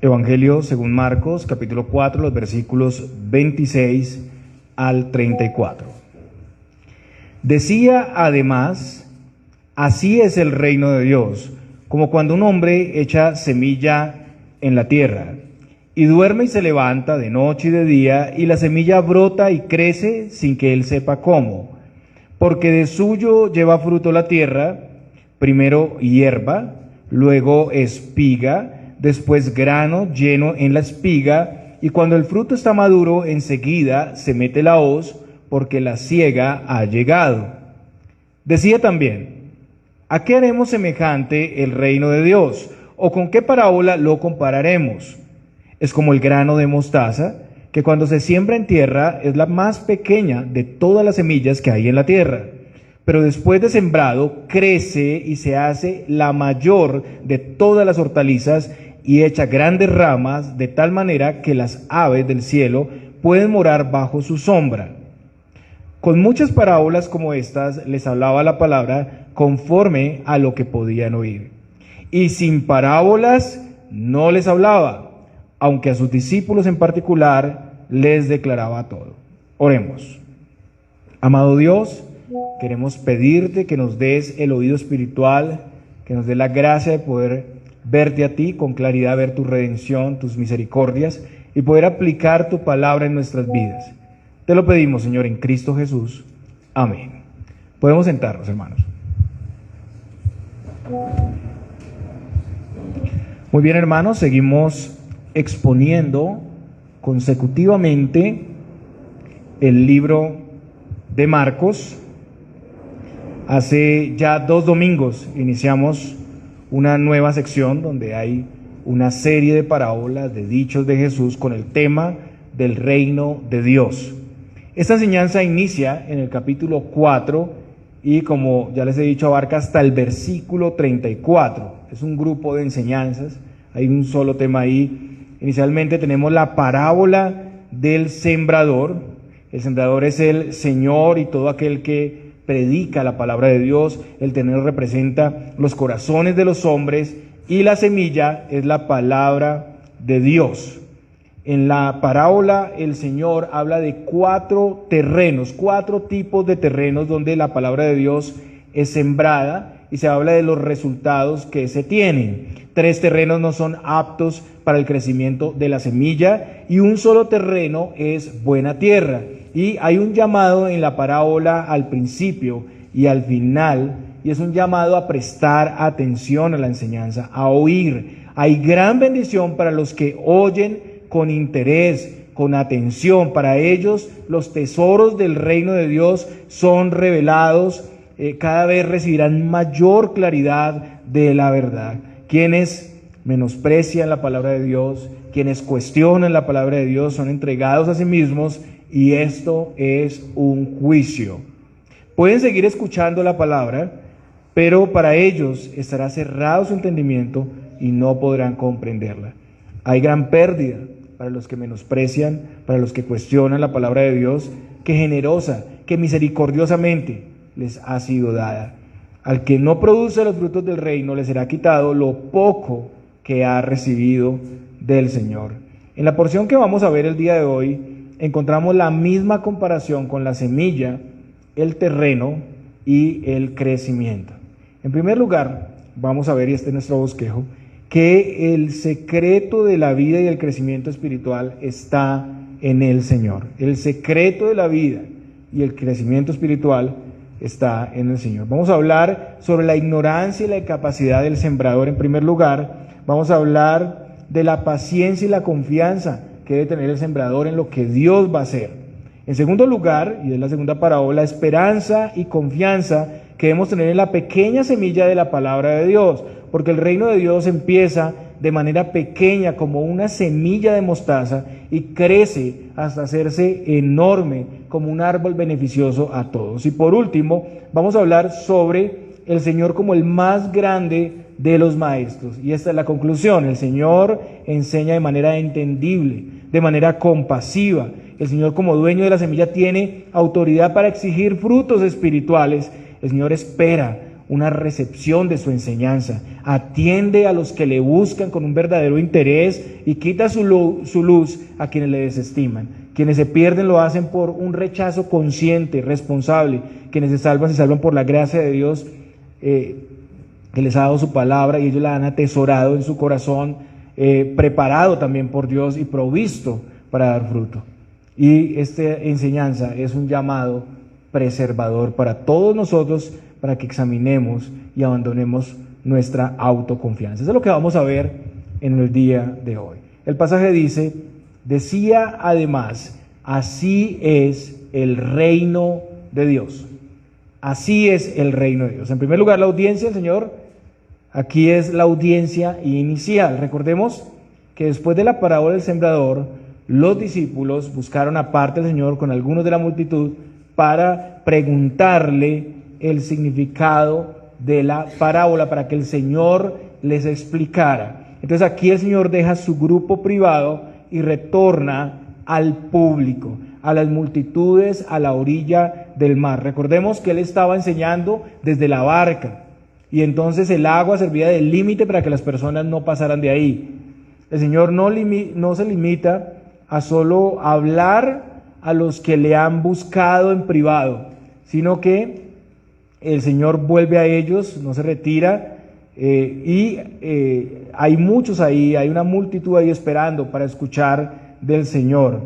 Evangelio según Marcos, capítulo 4, los versículos 26 al 34. Decía además: así es el reino de Dios, como cuando un hombre echa semilla en la tierra, y duerme y se levanta de noche y de día, y la semilla brota y crece sin que él sepa cómo, porque de suyo lleva fruto la tierra, primero hierba, luego espiga, después grano lleno en la espiga, y cuando el fruto está maduro, enseguida se mete la hoz, porque la siega ha llegado. Decía también: ¿a qué haremos semejante el reino de Dios? ¿O con qué parábola lo compararemos? Es como el grano de mostaza, que cuando se siembra en tierra es la más pequeña de todas las semillas que hay en la tierra. Pero después de sembrado, crece y se hace la mayor de todas las hortalizas y echa grandes ramas, de tal manera que las aves del cielo pueden morar bajo su sombra. Con muchas parábolas como estas les hablaba la palabra conforme a lo que podían oír. Y sin parábolas no les hablaba, aunque a sus discípulos en particular les declaraba todo. Oremos. Amado Dios, queremos pedirte que nos des el oído espiritual, que nos dé la gracia de poder verte a ti con claridad, ver tu redención, tus misericordias y poder aplicar tu palabra en nuestras vidas. Te lo pedimos, Señor, en Cristo Jesús. Amén. Podemos sentarnos, hermanos. Muy bien, hermanos, seguimos exponiendo consecutivamente el libro de Marcos. Hace ya 2 domingos iniciamos una nueva sección donde hay una serie de parábolas, de dichos de Jesús con el tema del reino de Dios. Esta enseñanza inicia en el capítulo 4 y, como ya les he dicho, abarca hasta el versículo 34. Es un grupo de enseñanzas, hay un solo tema ahí. Inicialmente tenemos la parábola del sembrador. El sembrador es el Señor y todo aquel que predica la palabra de Dios. El terreno representa los corazones de los hombres y la semilla es la palabra de Dios. En la parábola el Señor habla de 4 terrenos, 4 tipos de terrenos donde la palabra de Dios es sembrada y se habla de los resultados que se tienen. 3 terrenos no son aptos para el crecimiento de la semilla y un solo terreno es buena tierra. Y hay un llamado en la parábola al principio y al final, y es un llamado a prestar atención a la enseñanza, a oír. Hay gran bendición para los que oyen con interés, con atención. Para ellos los tesoros del reino de Dios son revelados, cada vez recibirán mayor claridad de la verdad. Quienes menosprecian la palabra de Dios, quienes cuestionan la palabra de Dios, son entregados a sí mismos, y esto es un juicio. Pueden seguir escuchando la palabra, pero para ellos estará cerrado su entendimiento y no podrán comprenderla. Hay gran pérdida para los que menosprecian, para los que cuestionan la palabra de Dios, que generosa, que misericordiosamente les ha sido dada. Al que no produce los frutos del reino le será quitado lo poco que ha recibido del Señor. En la porción que vamos a ver el día de hoy, encontramos la misma comparación con la semilla, el terreno y el crecimiento. En primer lugar, vamos a ver, y este es nuestro bosquejo, que el secreto de la vida y el crecimiento espiritual está en el Señor. El secreto de la vida y el crecimiento espiritual está en el Señor. Vamos a hablar sobre la ignorancia y la incapacidad del sembrador en primer lugar. Vamos a hablar de la paciencia y la confianza que debe tener el sembrador en lo que Dios va a hacer. En segundo lugar, y es la segunda parábola, esperanza y confianza que debemos tener en la pequeña semilla de la palabra de Dios, porque el reino de Dios empieza de manera pequeña como una semilla de mostaza y crece hasta hacerse enorme como un árbol beneficioso a todos. Y por último, vamos a hablar sobre el Señor como el más grande de los maestros. Y esta es la conclusión: el Señor enseña de manera entendible, de manera compasiva. El Señor, como dueño de la semilla, tiene autoridad para exigir frutos espirituales. El Señor espera una recepción de su enseñanza. Atiende a los que le buscan con un verdadero interés y quita su luz a quienes le desestiman. Quienes se pierden lo hacen por un rechazo consciente, responsable. Quienes se salvan por la gracia de Dios que les ha dado su palabra y ellos la han atesorado en su corazón, preparado también por Dios y provisto para dar fruto. Y esta enseñanza es un llamado preservador para todos nosotros, para que examinemos y abandonemos nuestra autoconfianza. Eso es lo que vamos a ver en el día de hoy. El pasaje dice, decía además, así es el reino de Dios. Así es el reino de Dios. En primer lugar, la audiencia del Señor, aquí es la audiencia inicial. Recordemos que después de la parábola del sembrador, los discípulos buscaron aparte al Señor con algunos de la multitud para preguntarle el significado de la parábola, para que el Señor les explicara. Entonces aquí el Señor deja su grupo privado y retorna al público, a las multitudes a la orilla del mar. Recordemos que Él estaba enseñando desde la barca y entonces el agua servía de límite para que las personas no pasaran de ahí. El Señor no se limita a solo hablar a los que le han buscado en privado, sino que el Señor vuelve a ellos, no se retira, y hay muchos ahí, hay una multitud ahí esperando para escuchar del Señor.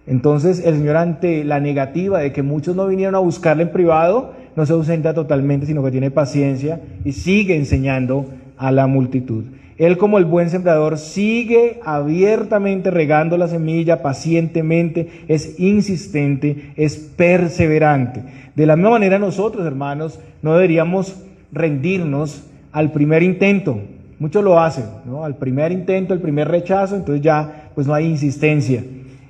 Entonces el Señor, ante la negativa de que muchos no vinieron a buscarle en privado, no se ausenta totalmente, sino que tiene paciencia y sigue enseñando a la multitud. Él, como el buen sembrador, sigue abiertamente regando la semilla pacientemente, es insistente, es perseverante. De la misma manera nosotros, hermanos, no deberíamos rendirnos al primer intento. Muchos lo hacen, ¿no? Al primer intento, el primer rechazo, entonces ya pues no hay insistencia.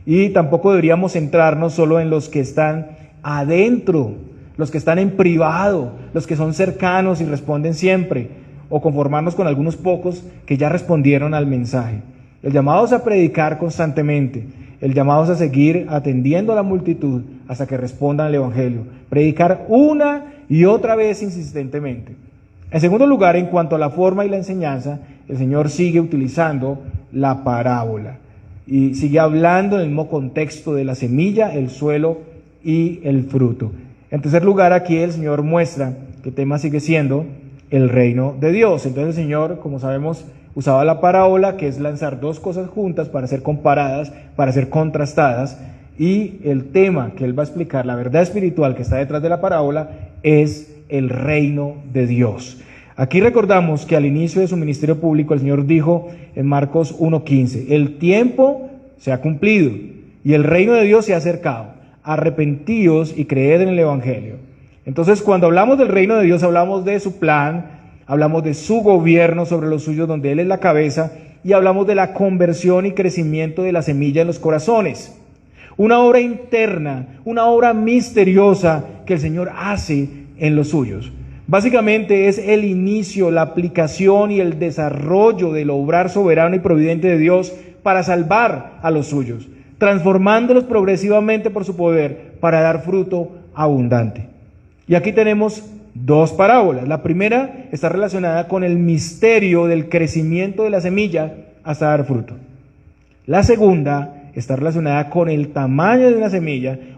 Y tampoco deberíamos centrarnos solo en los que están adentro, los que están en privado, los que son cercanos y responden siempre, o conformarnos con algunos pocos que ya respondieron al mensaje. El llamado es a predicar constantemente, el llamado es a seguir atendiendo a la multitud hasta que respondan al Evangelio, predicar una y otra vez insistentemente. En segundo lugar, en cuanto a la forma y la enseñanza, el Señor sigue utilizando la parábola y sigue hablando en el mismo contexto de la semilla, el suelo y el fruto. En tercer lugar, aquí el Señor muestra que el tema sigue siendo el reino de Dios. Entonces el Señor, como sabemos, usaba la parábola, que es lanzar dos cosas juntas para ser comparadas, para ser contrastadas, y el tema que Él va a explicar, la verdad espiritual que está detrás de la parábola, es el reino de Dios. Aquí recordamos que al inicio de su ministerio público el Señor dijo en Marcos 1:15, el tiempo se ha cumplido y el reino de Dios se ha acercado, arrepentíos y creed en el Evangelio. Entonces, cuando hablamos del reino de Dios, hablamos de su plan, hablamos de su gobierno sobre los suyos, donde Él es la cabeza, y hablamos de la conversión y crecimiento de la semilla en los corazones. Una obra interna, una obra misteriosa que el Señor hace en los suyos. Básicamente es el inicio, la aplicación y el desarrollo del obrar soberano y providente de Dios para salvar a los suyos, transformándolos progresivamente por su poder para dar fruto abundante. Y aquí tenemos dos parábolas. La primera está relacionada con el misterio del crecimiento de la semilla hasta dar fruto. La segunda está relacionada con el tamaño de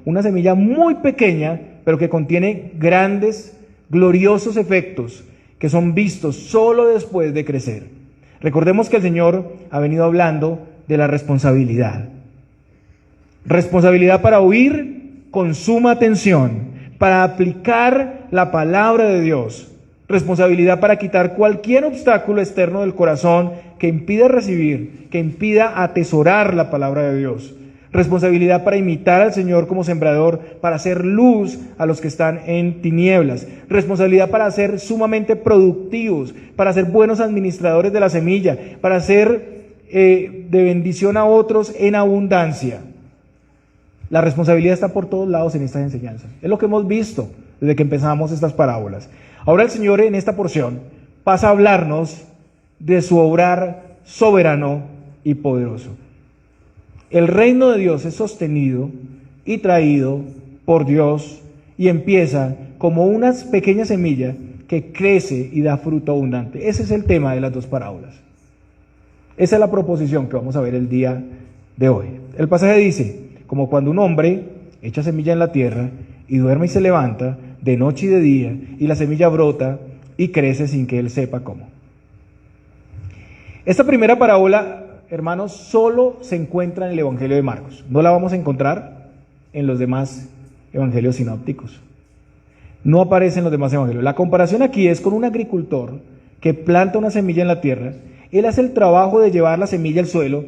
una semilla muy pequeña, pero que contiene grandes, gloriosos efectos que son vistos solo después de crecer. Recordemos que el Señor ha venido hablando de la responsabilidad. Responsabilidad para oír con suma atención, para aplicar la palabra de Dios, responsabilidad para quitar cualquier obstáculo externo del corazón que impida recibir, que impida atesorar la palabra de Dios, responsabilidad para imitar al Señor como sembrador, para hacer luz a los que están en tinieblas, responsabilidad para ser sumamente productivos, para ser buenos administradores de la semilla, para ser de bendición a otros en abundancia. La responsabilidad está por todos lados en estas enseñanzas. Es lo que hemos visto desde que empezamos estas parábolas. Ahora el Señor en esta porción pasa a hablarnos de su obrar soberano y poderoso. El reino de Dios es sostenido y traído por Dios y empieza como una pequeña semilla que crece y da fruto abundante. Ese es el tema de las dos parábolas. Esa es la proposición que vamos a ver el día de hoy. El pasaje dice, como cuando un hombre echa semilla en la tierra y duerme y se levanta de noche y de día, y la semilla brota y crece sin que él sepa cómo. Esta primera parábola, hermanos, solo se encuentra en el Evangelio de Marcos. No la vamos a encontrar en los demás evangelios sinópticos. No aparece en los demás evangelios. La comparación aquí es con un agricultor que planta una semilla en la tierra. Él hace el trabajo de llevar la semilla al suelo.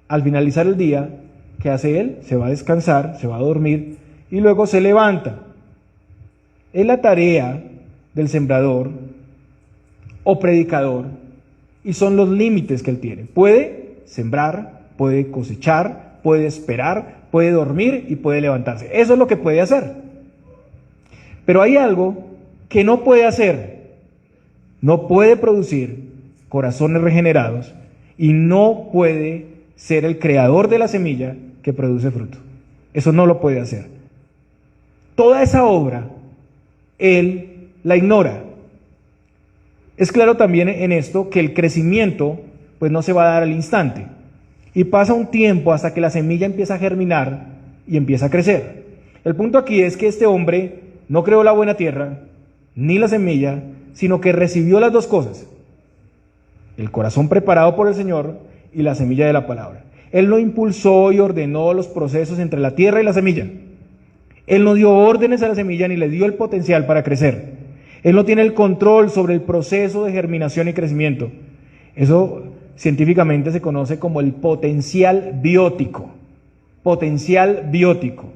Al finalizar el día, ¿qué hace él? Se va a descansar, se va a dormir y luego se levanta. Es la tarea del sembrador o predicador y son los límites que él tiene. Puede sembrar, puede cosechar, puede esperar, puede dormir y puede levantarse. Eso es lo que puede hacer. Pero hay algo que no puede hacer. No puede producir corazones regenerados y no puede ser el creador de la semilla que produce fruto. Eso no lo puede hacer. Toda esa obra, él la ignora. Es claro también en esto que el crecimiento pues no se va a dar al instante. Y pasa un tiempo hasta que la semilla empieza a germinar y empieza a crecer. El punto aquí es que este hombre no creó la buena tierra, ni la semilla, sino que recibió las dos cosas. El corazón preparado por el Señor y la semilla de la palabra. Él no impulsó y ordenó los procesos entre la tierra y la semilla. Él no dio órdenes a la semilla ni le dio el potencial para crecer. Él no tiene el control sobre el proceso de germinación y crecimiento. Eso científicamente se conoce como el potencial biótico. Potencial biótico.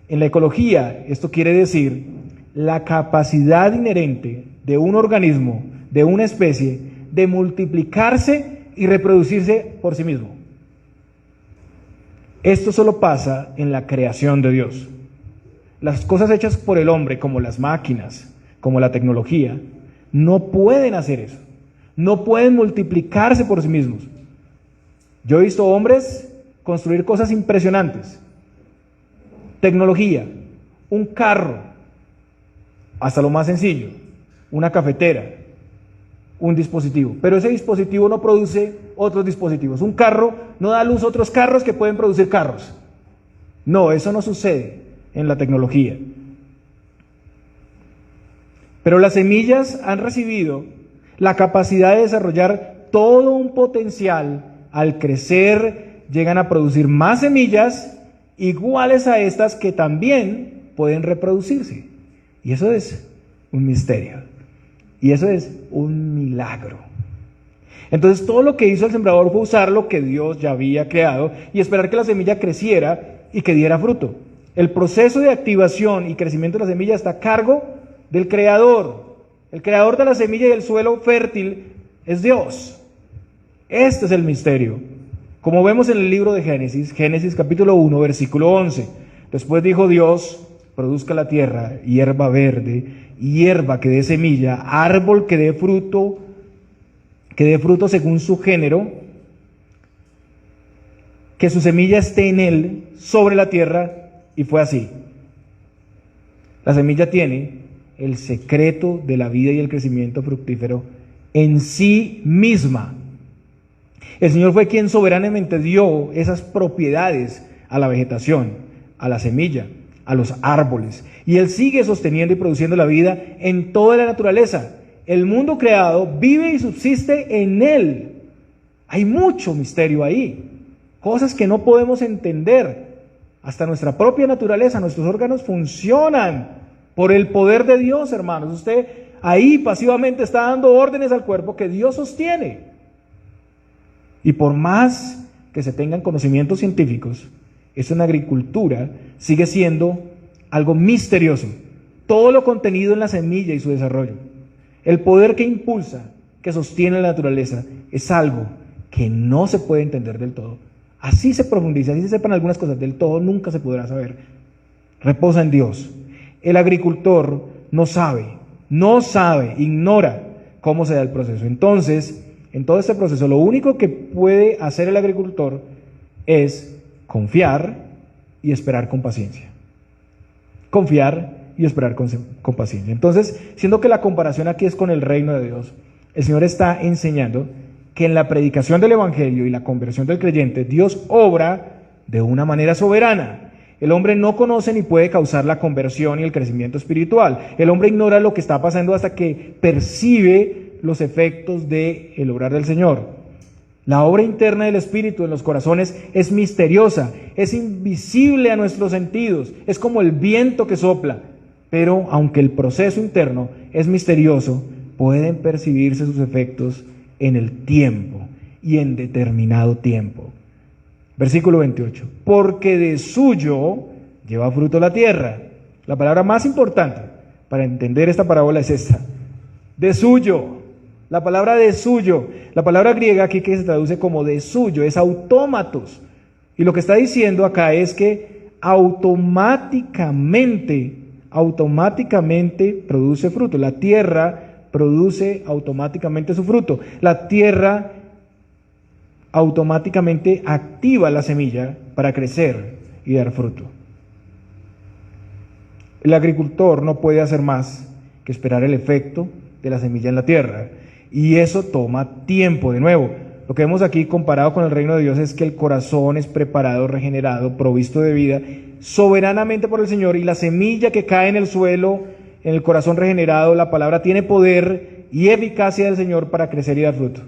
En la ecología, esto quiere decir la capacidad inherente de un organismo, de una especie, de multiplicarse y reproducirse por sí mismo. Esto solo pasa en la creación de Dios. Las cosas hechas por el hombre, como las máquinas, como la tecnología, no pueden hacer eso. No pueden multiplicarse por sí mismos. Yo he visto hombres construir cosas impresionantes. Tecnología, un carro, hasta lo más sencillo, una cafetera, un dispositivo. Pero ese dispositivo no produce otros dispositivos. Un carro no da a luz a otros carros que pueden producir carros. No, eso no sucede en la tecnología. Pero las semillas han recibido la capacidad de desarrollar todo un potencial. Al crecer, llegan a producir más semillas iguales a estas que también pueden reproducirse. Y eso es un misterio. Y eso es un milagro. Entonces todo lo que hizo el sembrador fue usar lo que Dios ya había creado y esperar que la semilla creciera y que diera fruto. El proceso de activación y crecimiento de la semilla está a cargo del Creador. El Creador de la semilla y del suelo fértil es Dios. Este es el misterio. Como vemos en el libro de Génesis, Génesis capítulo 1, versículo 11. Después dijo Dios, produzca la tierra hierba verde, hierba que dé semilla, árbol que dé fruto según su género, que su semilla esté en él, sobre la tierra, y fue así. La semilla tiene el secreto de la vida y el crecimiento fructífero en sí misma. El Señor fue quien soberanamente dio esas propiedades a la vegetación, a la semilla, a los árboles. Y Él sigue sosteniendo y produciendo la vida en toda la naturaleza. El mundo creado vive y subsiste en Él. Hay mucho misterio ahí. Cosas que no podemos entender. Hasta nuestra propia naturaleza, nuestros órganos funcionan por el poder de Dios, hermanos. Usted ahí pasivamente está dando órdenes al cuerpo que Dios sostiene. Y por más que se tengan conocimientos científicos, eso en agricultura sigue siendo algo misterioso. Todo lo contenido en la semilla y su desarrollo. El poder que impulsa, que sostiene la naturaleza, es algo que no se puede entender del todo. Así se profundiza, así se sepan algunas cosas, del todo nunca se podrá saber. Reposa en Dios. El agricultor no sabe, ignora cómo se da el proceso. Entonces, en todo este proceso, lo único que puede hacer el agricultor es confiar y esperar con paciencia. Confiar y esperar con paciencia. Entonces, siendo que la comparación aquí es con el reino de Dios, el Señor está enseñando que en la predicación del Evangelio y la conversión del creyente, Dios obra de una manera soberana. El hombre no conoce ni puede causar la conversión y el crecimiento espiritual. El hombre ignora lo que está pasando hasta que percibe los efectos del obrar del Señor. La obra interna del Espíritu en los corazones es misteriosa, es invisible a nuestros sentidos, es como el viento que sopla, pero aunque el proceso interno es misterioso, pueden percibirse sus efectos en el tiempo y en determinado tiempo. Versículo 28, porque de suyo lleva fruto la tierra. La palabra más importante para entender esta parábola es esta, de suyo. La palabra de suyo, la palabra griega aquí que se traduce como de suyo, es autómatos. Y lo que está diciendo acá es que automáticamente produce fruto. La tierra produce automáticamente su fruto. La tierra automáticamente activa la semilla para crecer y dar fruto. El agricultor no puede hacer más que esperar el efecto de la semilla en la tierra. Y eso toma tiempo. De nuevo, lo que vemos aquí comparado con el reino de Dios es que el corazón es preparado, regenerado, provisto de vida, soberanamente por el Señor, y la semilla que cae en el suelo, en el corazón regenerado, la palabra tiene poder y eficacia del Señor para crecer y dar fruto.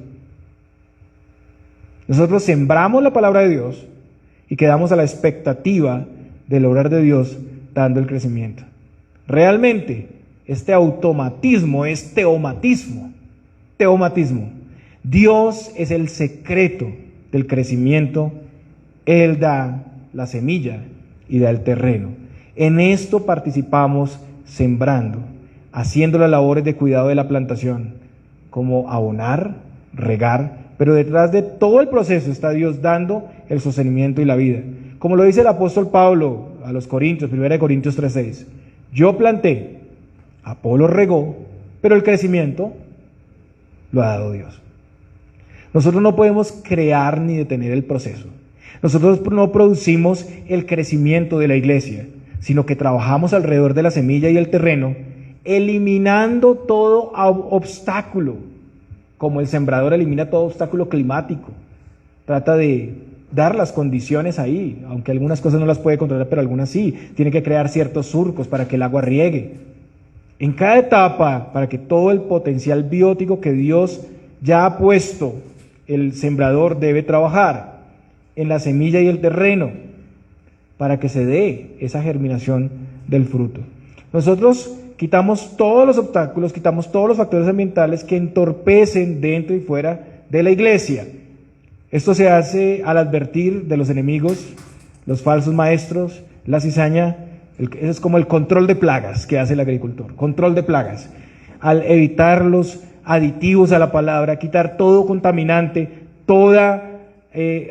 Nosotros sembramos la palabra de Dios y quedamos a la expectativa del obrar de Dios dando el crecimiento. Realmente, este automatismo es teomatismo. Dios es el secreto del crecimiento. Él da la semilla y da el terreno. En esto participamos sembrando, haciendo las labores de cuidado de la plantación, como abonar, regar, pero detrás de todo el proceso está Dios dando el sostenimiento y la vida. Como lo dice el apóstol Pablo a los Corintios, 1 Corintios 3:6, yo planté, Apolo regó, pero el crecimiento lo ha dado Dios. Nosotros no podemos crear ni detener el proceso. Nosotros no producimos el crecimiento de la iglesia, sino que trabajamos alrededor de la semilla y el terreno, eliminando todo obstáculo, como el sembrador elimina todo obstáculo climático. Trata de dar las condiciones ahí, aunque algunas cosas no las puede controlar, pero algunas sí. Tiene que crear ciertos surcos para que el agua riegue. En cada etapa, para que todo el potencial biótico que Dios ya ha puesto, el sembrador debe trabajar en la semilla y el terreno para que se dé esa germinación del fruto. Nosotros quitamos todos los obstáculos, quitamos todos los factores ambientales que entorpecen dentro y fuera de la iglesia. Esto se hace al advertir de los enemigos, los falsos maestros, la cizaña. Eso es como el control de plagas que hace el agricultor, control de plagas. Al evitar los aditivos a la palabra, quitar todo contaminante, toda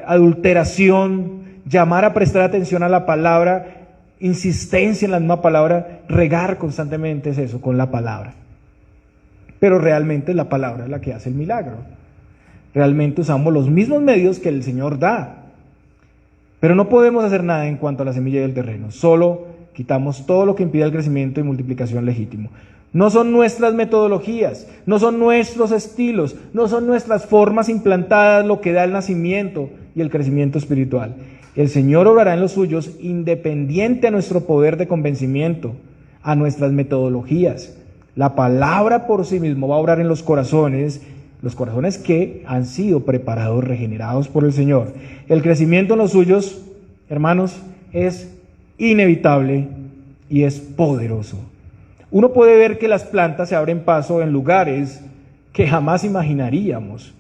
adulteración, llamar a prestar atención a la palabra, insistencia en la misma palabra, regar constantemente es eso, con la palabra. Pero realmente la palabra es la que hace el milagro. Realmente usamos los mismos medios que el Señor da. Pero no podemos hacer nada en cuanto a la semilla y el terreno, solo quitamos todo lo que impide el crecimiento y multiplicación legítimo. No son nuestras metodologías, no son nuestros estilos, no son nuestras formas implantadas lo que da el nacimiento y el crecimiento espiritual. El Señor obrará en los suyos independiente a nuestro poder de convencimiento, a nuestras metodologías. La palabra por sí mismo va a obrar en los corazones que han sido preparados, regenerados por el Señor. El crecimiento en los suyos, hermanos, es inevitable y es poderoso. Uno puede ver que las plantas se abren paso en lugares que jamás imaginaríamos,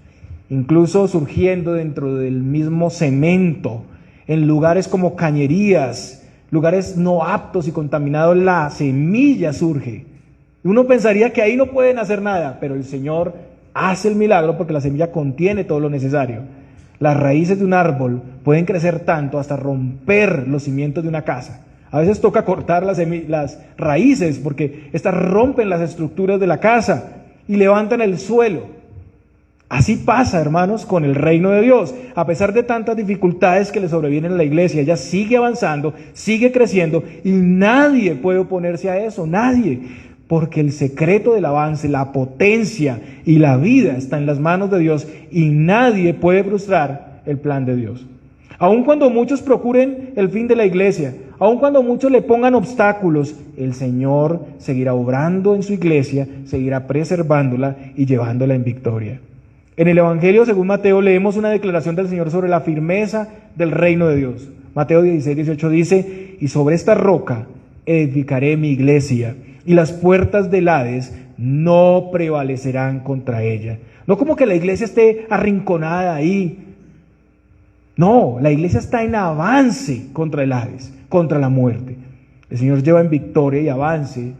incluso surgiendo dentro del mismo cemento, en lugares como cañerías, lugares no aptos y contaminados, la semilla surge. Uno pensaría que ahí no pueden hacer nada, pero el Señor hace el milagro porque la semilla contiene todo lo necesario. Las raíces de un árbol pueden crecer tanto hasta romper los cimientos de una casa. A veces toca cortar las raíces porque estas rompen las estructuras de la casa y levantan el suelo. Así pasa, hermanos, con el reino de Dios. A pesar de tantas dificultades que le sobrevienen a la iglesia, ella sigue avanzando, sigue creciendo y nadie puede oponerse a eso, nadie. Porque el secreto del avance, la potencia y la vida está en las manos de Dios y nadie puede frustrar el plan de Dios. Aun cuando muchos procuren el fin de la iglesia, aun cuando muchos le pongan obstáculos, el Señor seguirá obrando en su iglesia, seguirá preservándola y llevándola en victoria. En el Evangelio según Mateo leemos una declaración del Señor sobre la firmeza del reino de Dios. Mateo 16:18 dice: y sobre esta roca edificaré mi iglesia, y las puertas del Hades no prevalecerán contra ella. No como que la iglesia esté arrinconada ahí. No, la iglesia está en avance contra el Hades, contra la muerte. El Señor lleva en victoria y avance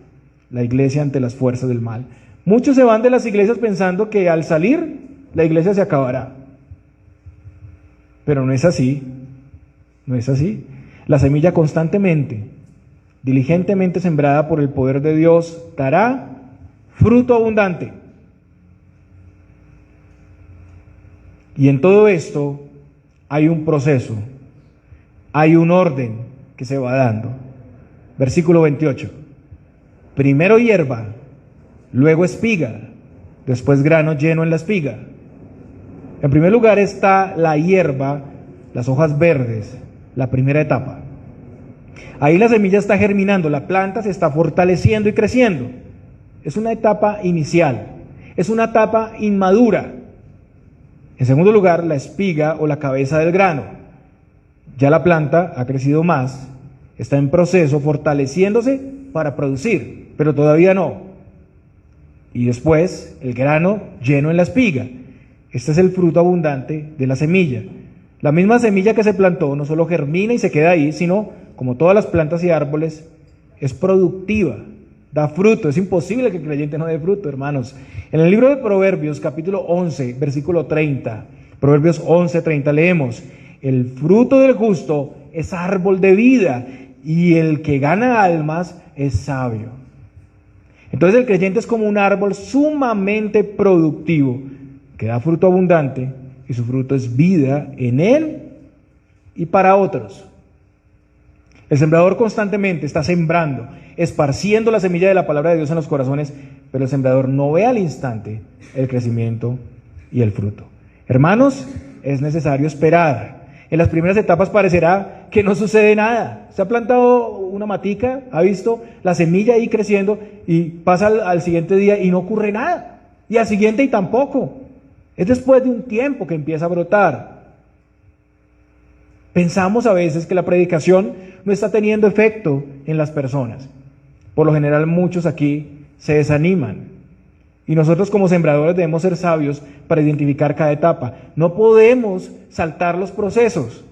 la iglesia ante las fuerzas del mal. Muchos se van de las iglesias pensando que al salir la iglesia se acabará. Pero no es así, no es así. La semilla constantemente, diligentemente sembrada por el poder de Dios, dará fruto abundante. Y en todo esto hay un proceso, hay un orden que se va dando. Versículo 28. Primero hierba, luego espiga, después grano lleno en la espiga. En primer lugar está la hierba, las hojas verdes, la primera etapa. Ahí la semilla está germinando, la planta se está fortaleciendo y creciendo. Es una etapa inicial, es una etapa inmadura. En segundo lugar, la espiga o la cabeza del grano. Ya la planta ha crecido más, está en proceso, fortaleciéndose para producir, pero todavía no. Y después, el grano lleno en la espiga. Este es el fruto abundante de la semilla. La misma semilla que se plantó no solo germina y se queda ahí, sino, como todas las plantas y árboles, es productiva, da fruto. Es imposible que el creyente no dé fruto, hermanos. En el libro de Proverbios, capítulo 11, versículo 30, Proverbios 11, 30, leemos: el fruto del justo es árbol de vida, y el que gana almas es sabio. Entonces el creyente es como un árbol sumamente productivo, que da fruto abundante, y su fruto es vida en él y para otros. El sembrador constantemente está sembrando, esparciendo la semilla de la palabra de Dios en los corazones, pero el sembrador no ve al instante el crecimiento y el fruto. Hermanos, es necesario esperar. En las primeras etapas parecerá que no sucede nada. Se ha plantado una matica, ha visto la semilla ahí creciendo y pasa al siguiente día y no ocurre nada. Y al siguiente y tampoco. Es después de un tiempo que empieza a brotar. Pensamos a veces que la predicación no está teniendo efecto en las personas. Por lo general muchos aquí se desaniman. Y nosotros como sembradores debemos ser sabios para identificar cada etapa. No podemos saltar los procesos.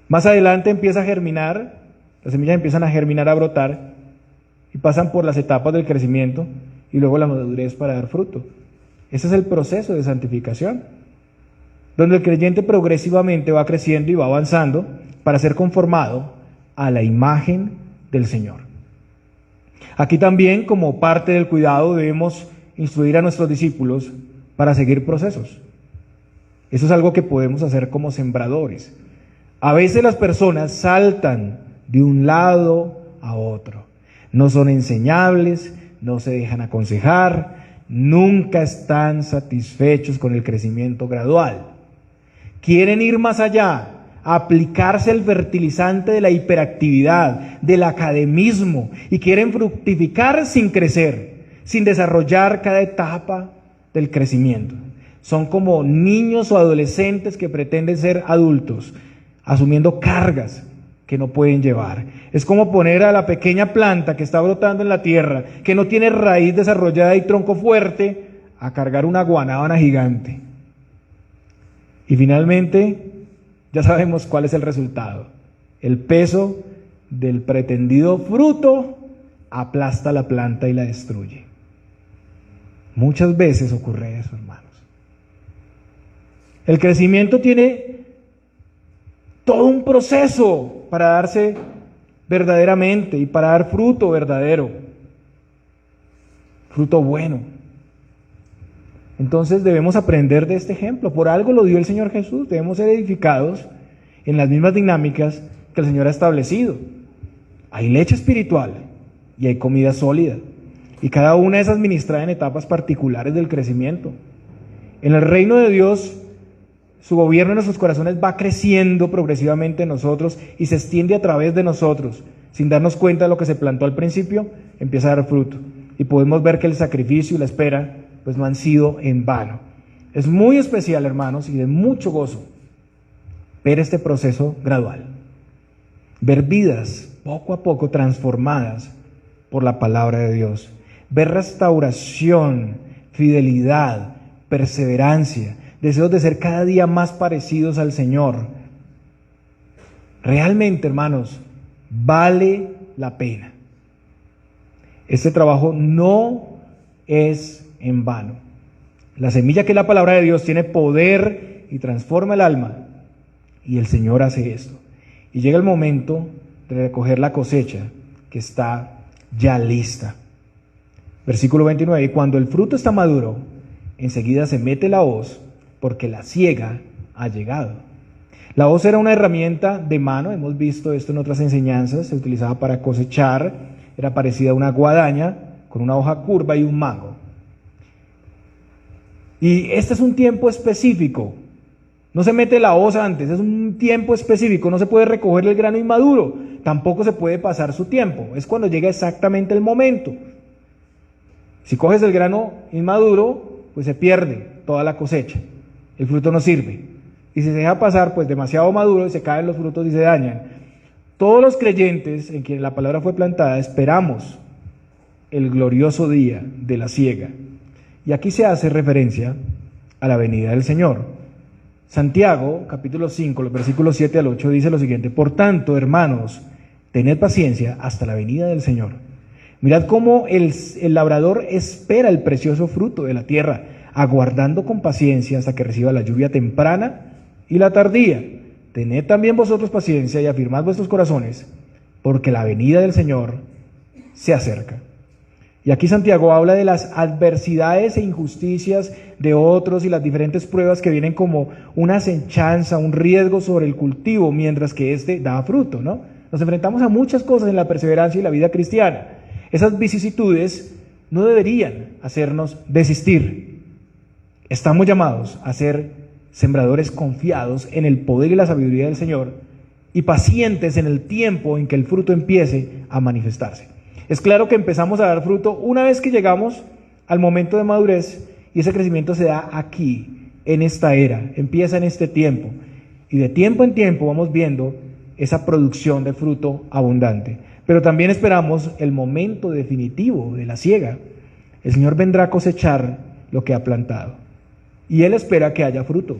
Más adelante empieza a germinar, las semillas empiezan a germinar, a brotar, y pasan por las etapas del crecimiento y luego la madurez para dar fruto. Ese es el proceso de santificación, donde el creyente progresivamente va creciendo y va avanzando para ser conformado a la imagen del Señor. Aquí también, como parte del cuidado, debemos instruir a nuestros discípulos para seguir procesos. Eso es algo que podemos hacer como sembradores. A veces las personas saltan de un lado a otro. No son enseñables, no se dejan aconsejar, nunca están satisfechos con el crecimiento gradual. Quieren ir más allá, aplicarse el fertilizante de la hiperactividad, del academismo, y quieren fructificar sin crecer, sin desarrollar cada etapa del crecimiento. Son como niños o adolescentes que pretenden ser adultos, asumiendo cargas que no pueden llevar. Es como poner a la pequeña planta que está brotando en la tierra, que no tiene raíz desarrollada y tronco fuerte, a cargar una guanábana gigante. Y finalmente, ya sabemos cuál es el resultado. El peso del pretendido fruto aplasta la planta y la destruye. Muchas veces ocurre eso, hermanos. El crecimiento tiene todo un proceso para darse verdaderamente y para dar fruto verdadero, fruto bueno. Entonces debemos aprender de este ejemplo. Por algo lo dio el Señor Jesús. Debemos ser edificados en las mismas dinámicas que el Señor ha establecido. Hay leche espiritual y hay comida sólida. Y cada una de esas ministrada en etapas particulares del crecimiento. En el reino de Dios, su gobierno en nuestros corazones va creciendo progresivamente en nosotros y se extiende a través de nosotros. Sin darnos cuenta de lo que se plantó al principio, empieza a dar fruto. Y podemos ver que el sacrificio y la espera pues no han sido en vano. Es muy especial, hermanos, y de mucho gozo ver este proceso gradual. Ver vidas poco a poco transformadas por la palabra de Dios. Ver restauración, fidelidad, perseverancia, deseos de ser cada día más parecidos al Señor. Realmente, hermanos, vale la pena. Este trabajo no es en vano. La semilla que es la palabra de Dios tiene poder y transforma el alma. Y el Señor hace esto. Y llega el momento de recoger la cosecha que está ya lista. Versículo 29. Y cuando el fruto está maduro, enseguida se mete la hoz, porque la siega ha llegado. La hoz era una herramienta de mano, hemos visto esto en otras enseñanzas, se utilizaba para cosechar, era parecida a una guadaña con una hoja curva y un mango. Y este es un tiempo específico, no se mete la hoz antes, es un tiempo específico, no se puede recoger el grano inmaduro, tampoco se puede pasar su tiempo, es cuando llega exactamente el momento. Si coges el grano inmaduro, pues se pierde toda la cosecha, el fruto no sirve. Y si se deja pasar, pues demasiado maduro, y se caen los frutos y se dañan. Todos los creyentes en quienes la palabra fue plantada esperamos el glorioso día de la siega. Y aquí se hace referencia a la venida del Señor. Santiago, capítulo 5, los versículos 7 al 8, dice lo siguiente: por tanto, hermanos, tened paciencia hasta la venida del Señor. Mirad cómo el labrador espera el precioso fruto de la tierra, aguardando con paciencia hasta que reciba la lluvia temprana y la tardía. Tened también vosotros paciencia y afirmad vuestros corazones, porque la venida del Señor se acerca. Y aquí Santiago habla de las adversidades e injusticias de otros y las diferentes pruebas que vienen como una acechanza, un riesgo sobre el cultivo, mientras que éste da fruto, ¿no? Nos enfrentamos a muchas cosas en la perseverancia y la vida cristiana. Esas vicisitudes no deberían hacernos desistir. Estamos llamados a ser sembradores confiados en el poder y la sabiduría del Señor y pacientes en el tiempo en que el fruto empiece a manifestarse. Es claro que empezamos a dar fruto una vez que llegamos al momento de madurez y ese crecimiento se da aquí, en esta era, empieza en este tiempo. Y de tiempo en tiempo vamos viendo esa producción de fruto abundante. Pero también esperamos el momento definitivo de la siega. El Señor vendrá a cosechar lo que ha plantado. Y Él espera que haya fruto.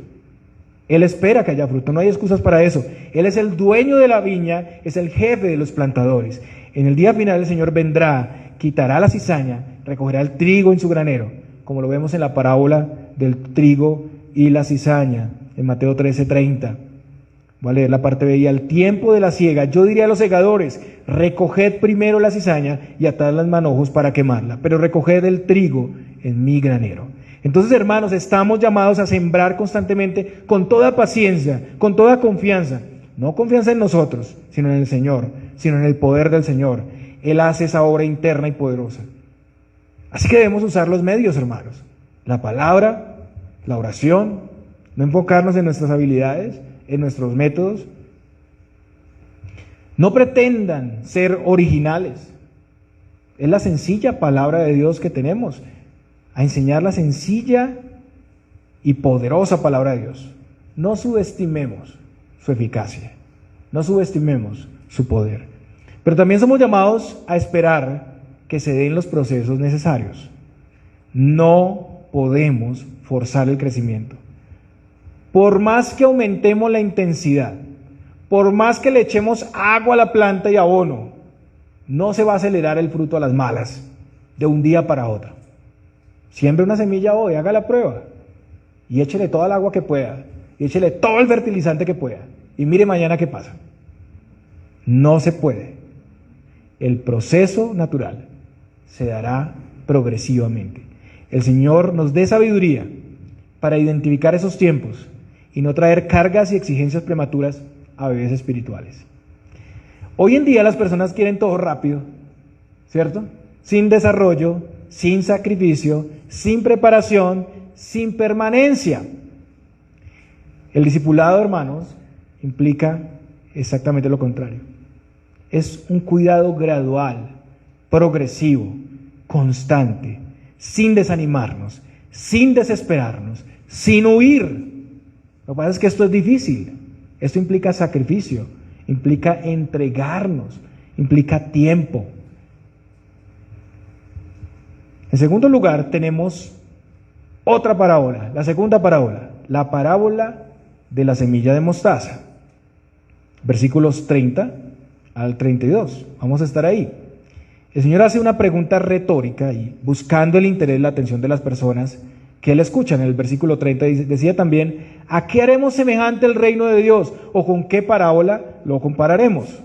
Él espera que haya fruto, no hay excusas para eso. Él es el dueño de la viña, es el jefe de los plantadores. En el día final el Señor vendrá, quitará la cizaña, recogerá el trigo en su granero, como lo vemos en la parábola del trigo y la cizaña, en Mateo 13:30. Voy a leer la parte B. Y al tiempo de la siega, yo diría a los segadores: recoged primero la cizaña y atadla en manojos para quemarla, pero recoged el trigo en mi granero. Entonces, hermanos, estamos llamados a sembrar constantemente con toda paciencia, con toda confianza. No confianza en nosotros, sino en el Señor, sino en el poder del Señor. Él hace esa obra interna y poderosa. Así que debemos usar los medios, hermanos. La palabra, la oración, no enfocarnos en nuestras habilidades, en nuestros métodos. No pretendan ser originales. Es la sencilla palabra de Dios que tenemos. A enseñar la sencilla y poderosa palabra de Dios. No subestimemos su eficacia, no subestimemos su poder. Pero también somos llamados a esperar que se den los procesos necesarios. No podemos forzar el crecimiento. Por más que aumentemos la intensidad, por más que le echemos agua a la planta y abono, no se va a acelerar el fruto a las malas, de un día para otro. Siembre una semilla hoy, haga la prueba y échele toda el agua que pueda y échele todo el fertilizante que pueda y mire mañana qué pasa. No se puede. El proceso natural se dará progresivamente. el Señor nos dé sabiduría para identificar esos tiempos y no traer cargas y exigencias prematuras a bebés espirituales. Hoy en día las personas quieren todo rápido, ¿cierto? Sin desarrollo, sin sacrificio, sin preparación, sin permanencia. El discipulado, hermanos, implica exactamente lo contrario. Es un cuidado gradual, progresivo, constante, sin desanimarnos, sin desesperarnos, sin huir. Lo que pasa es que esto es difícil. Esto implica sacrificio, implica entregarnos, implica tiempo. En segundo lugar, tenemos otra parábola, la segunda parábola, la parábola de la semilla de mostaza. Versículos 30 al 32. Vamos a estar ahí. El Señor hace una pregunta retórica y buscando el interés, la atención de las personas que le escuchan. En el versículo 30 decía también: ¿a qué haremos semejante el reino de Dios? ¿O con qué parábola lo compararemos?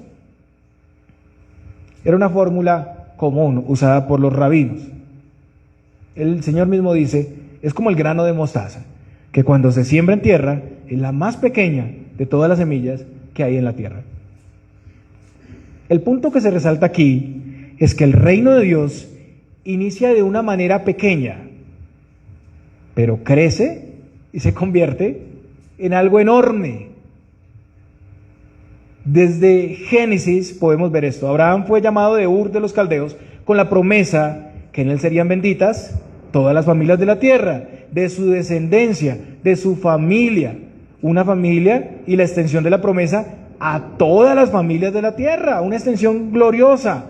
Era una fórmula común usada por los rabinos. El Señor mismo dice: es como el grano de mostaza, que cuando se siembra en tierra es la más pequeña de todas las semillas que hay en la tierra. El punto que se resalta aquí es que el reino de Dios inicia de una manera pequeña, pero crece y se convierte en algo enorme. Desde Génesis podemos ver esto. Abraham fue llamado de Ur de los Caldeos con la promesa que en él serían benditas todas las familias de la tierra, de su descendencia, de su familia, una familia y la extensión de la promesa a todas las familias de la tierra, una extensión gloriosa.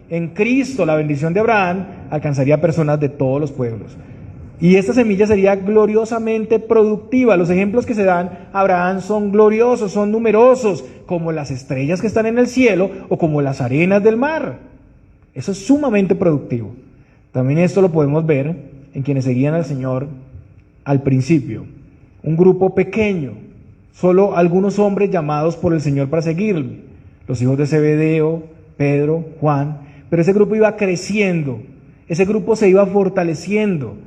En Cristo la bendición de Abraham alcanzaría a personas de todos los pueblos. Y esta semilla sería gloriosamente productiva. Los ejemplos que se dan a Abraham son gloriosos, son numerosos, como las estrellas que están en el cielo o como las arenas del mar. Eso es sumamente productivo. También esto lo podemos ver en quienes seguían al Señor al principio. Un grupo pequeño, solo algunos hombres llamados por el Señor para seguirle. Los hijos de Zebedeo, Pedro, Juan. Pero ese grupo iba creciendo, ese grupo se iba fortaleciendo.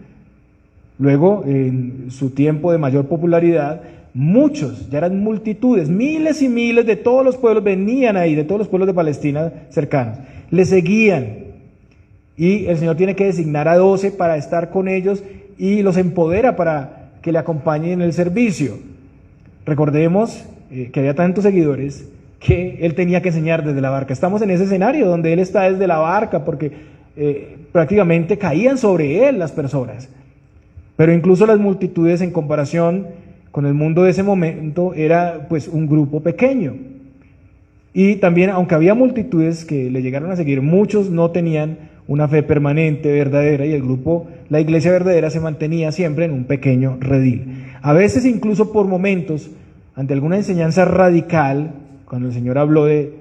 Luego, en su tiempo de mayor popularidad, muchos, ya eran multitudes, miles y miles de todos los pueblos venían ahí, de todos los pueblos de Palestina cercanos, le seguían. Y el Señor tiene que designar a 12 para estar con ellos y los empodera para que le acompañen en el servicio. Recordemos que había tantos seguidores que él tenía que enseñar desde la barca. Estamos en ese escenario donde él está desde la barca porque prácticamente caían sobre él las personas. Pero incluso las multitudes en comparación con el mundo de ese momento era pues un grupo pequeño. Y también, aunque había multitudes que le llegaron a seguir, muchos no tenían una fe permanente, verdadera, y el grupo, la iglesia verdadera, se mantenía siempre en un pequeño redil. A veces incluso por momentos, ante alguna enseñanza radical, cuando el Señor habló de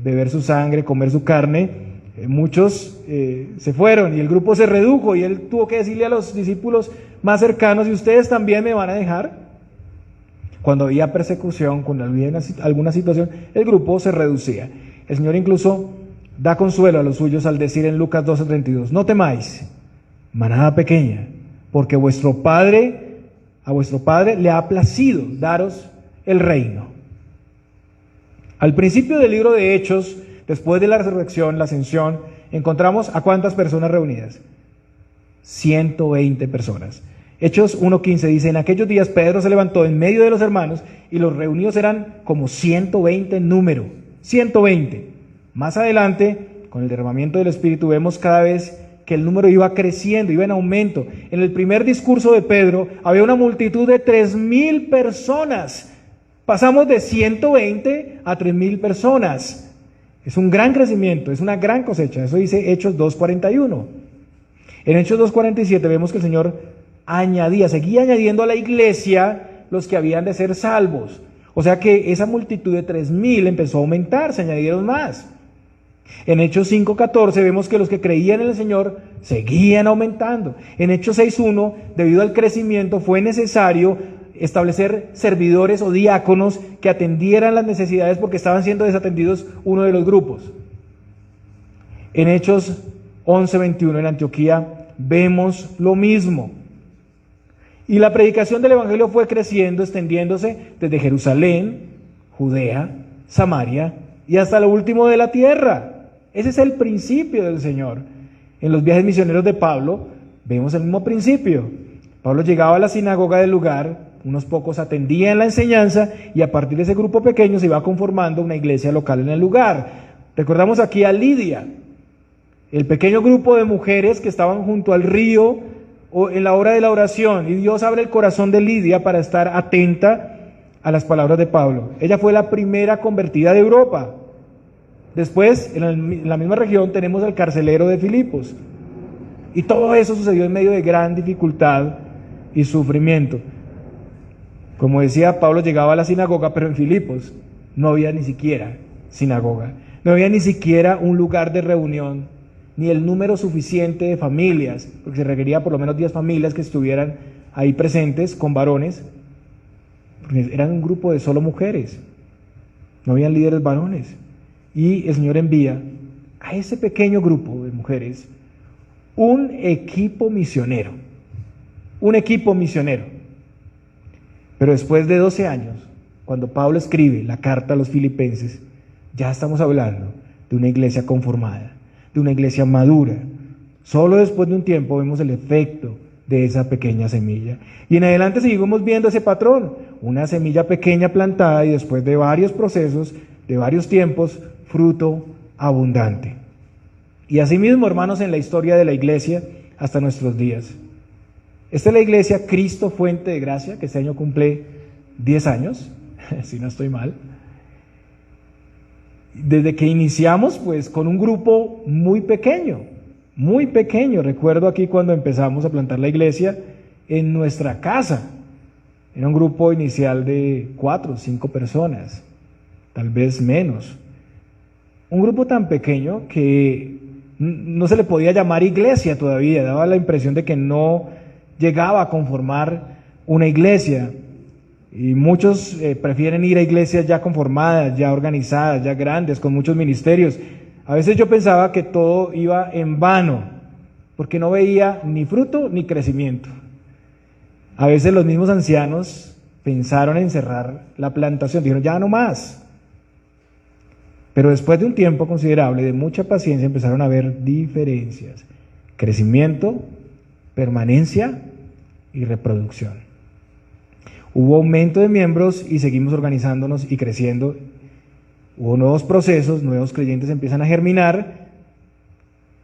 beber su sangre, comer su carne, muchos se fueron y el grupo se redujo y él tuvo que decirle a los discípulos más cercanos: ¿y ustedes también me van a dejar? Cuando había persecución, cuando había alguna situación, el grupo se reducía. El Señor incluso da consuelo a los suyos al decir en Lucas 12:32: no temáis, manada pequeña, porque a vuestro Padre le ha placido daros el reino. Al principio del libro de Hechos, después de la resurrección, la ascensión, encontramos a ¿cuántas personas reunidas? 120 personas. Hechos 1:15 dice: en aquellos días Pedro se levantó en medio de los hermanos y los reunidos eran como 120 en número. 120. Más adelante, con el derramamiento del Espíritu, vemos cada vez que el número iba creciendo, iba en aumento. En el primer discurso de Pedro había una multitud de 3,000 personas. Pasamos de 120 a 3,000 personas. Es un gran crecimiento, es una gran cosecha. Eso dice Hechos 2:41. En Hechos 2:47 vemos que el Señor seguía añadiendo a la iglesia los que habían de ser salvos. O sea que esa multitud de 3,000 empezó a aumentar, se añadieron más. En Hechos 5:14 vemos que los que creían en el Señor seguían aumentando. En Hechos 6:1, debido al crecimiento, fue necesario establecer servidores o diáconos que atendieran las necesidades porque estaban siendo desatendidos uno de los grupos. En Hechos 11:21, en Antioquía vemos lo mismo. Y la predicación del Evangelio fue creciendo, extendiéndose desde Jerusalén, Judea, Samaria y hasta lo último de la tierra. Ese es el principio del Señor. En los viajes misioneros de Pablo vemos el mismo principio. Pablo llegaba a la sinagoga del lugar, unos pocos atendían la enseñanza y a partir de ese grupo pequeño se iba conformando una iglesia local en el lugar. Recordamos aquí a Lidia, el pequeño grupo de mujeres que estaban junto al río o en la hora de la oración, y Dios abre el corazón de Lidia para estar atenta a las palabras de Pablo. Ella fue la primera convertida de Europa. Después, en la misma región, tenemos al carcelero de Filipos. Y todo eso sucedió en medio de gran dificultad y sufrimiento. Como decía, Pablo llegaba a la sinagoga, pero en Filipos no había ni siquiera sinagoga. No había ni siquiera un lugar de reunión, ni el número suficiente de familias, porque se requería por lo menos 10 familias que estuvieran ahí presentes con varones, porque eran un grupo de solo mujeres, no habían líderes varones. Y el Señor envía a ese pequeño grupo de mujeres un equipo misionero. Pero después de 12 años, cuando Pablo escribe la carta a los filipenses, ya estamos hablando de una iglesia conformada, de una iglesia madura. Solo después de un tiempo vemos el efecto de esa pequeña semilla. Y en adelante seguimos viendo ese patrón, una semilla pequeña plantada y después de varios procesos, de varios tiempos, fruto abundante. Y asimismo, hermanos, en la historia de la iglesia hasta nuestros días. Esta es la iglesia Cristo Fuente de Gracia, que este año cumple 10 años, si no estoy mal. Desde que iniciamos, pues, con un grupo muy pequeño. Recuerdo aquí cuando empezamos a plantar la iglesia en nuestra casa. Era un grupo inicial de 4 o 5 personas, tal vez menos. Un grupo tan pequeño que no se le podía llamar iglesia todavía, daba la impresión de que no llegaba a conformar una iglesia. Y muchos prefieren ir a iglesias ya conformadas, ya organizadas, ya grandes, con muchos ministerios. A veces yo pensaba que todo iba en vano, porque no veía ni fruto ni crecimiento. A veces los mismos ancianos pensaron en cerrar la plantación, dijeron ya no más. Pero después de un tiempo considerable, de mucha paciencia, empezaron a haber diferencias: crecimiento, permanencia y reproducción. Hubo aumento de miembros y seguimos organizándonos y creciendo. Hubo nuevos procesos, nuevos creyentes empiezan a germinar.